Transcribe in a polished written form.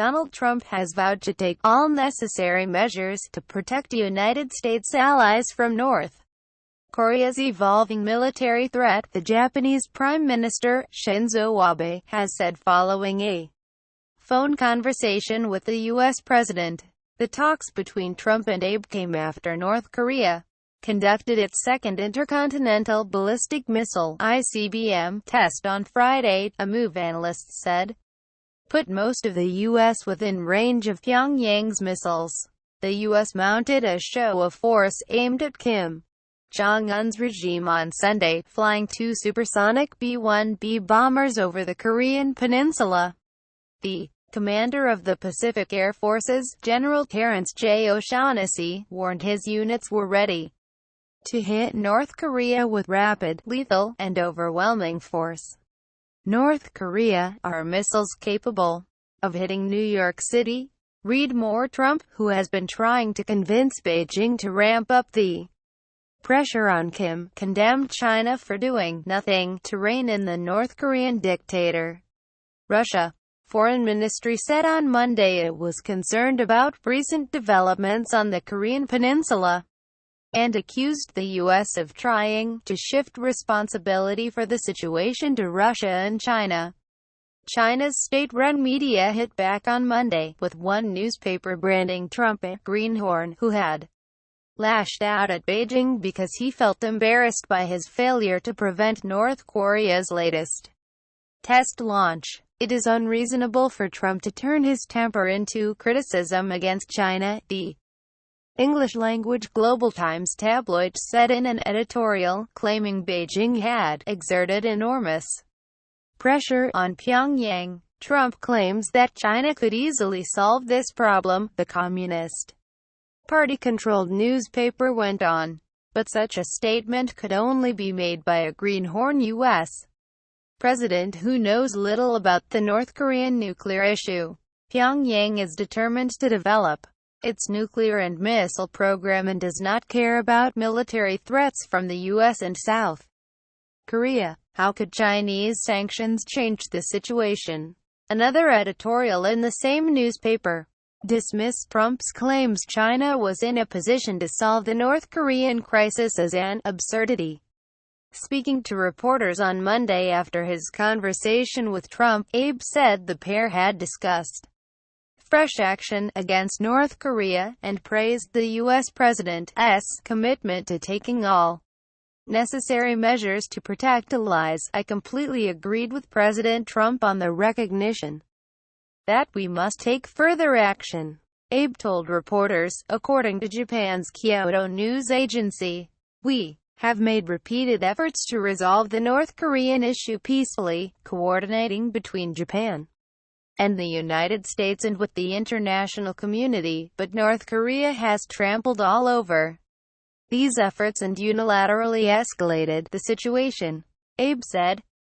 Donald Trump has vowed to take all necessary measures to protect United States allies from North Korea's evolving military threat, the Japanese Prime Minister, Shinzo Abe, has said following a phone conversation with the U.S. President. The talks between Trump and Abe came after North Korea conducted its second intercontinental ballistic missile (ICBM) test on Friday, a move analysts said put most of the U.S. within range of Pyongyang's missiles. The U.S. mounted a show of force aimed at Kim Jong-un's regime on Sunday, flying two supersonic B-1B bombers over the Korean peninsula. The commander of the Pacific Air Forces, General Terrence J. O'Shaughnessy, warned his units were ready to hit North Korea with rapid, lethal, and overwhelming force. North Korea, are missiles capable of hitting New York City? Read more. Trump, who has been trying to convince Beijing to ramp up the pressure on Kim, condemned China for doing nothing to rein in the North Korean dictator. Russia Foreign Ministry said on Monday it was concerned about recent developments on the Korean peninsula, and accused the U.S. of trying to shift responsibility for the situation to Russia and China. China's state-run media hit back on Monday, with one newspaper branding Trump a greenhorn who had lashed out at Beijing because he felt embarrassed by his failure to prevent North Korea's latest test launch. It is unreasonable for Trump to turn his temper into criticism against China, the English-language Global Times tabloid said in an editorial, claiming Beijing had exerted enormous pressure on Pyongyang. Trump claims that China could easily solve this problem, the Communist Party-controlled newspaper went on. But such a statement could only be made by a greenhorn U.S. president who knows little about the North Korean nuclear issue. Pyongyang is determined to develop its nuclear and missile program and does not care about military threats from the U.S. and South Korea. How could Chinese sanctions change the situation? Another editorial in the same newspaper dismissed Trump's claims China was in a position to solve the North Korean crisis as an absurdity. Speaking to reporters on Monday after his conversation with Trump, Abe said the pair had discussed fresh action against North Korea, and praised the U.S. president's commitment to taking all necessary measures to protect allies. I completely agreed with President Trump on the recognition that we must take further action, Abe told reporters, according to Japan's Kyodo news agency. We have made repeated efforts to resolve the North Korean issue peacefully, coordinating between Japan and the United States and with the international community, but North Korea has trampled all over these efforts and unilaterally escalated the situation, Abe said.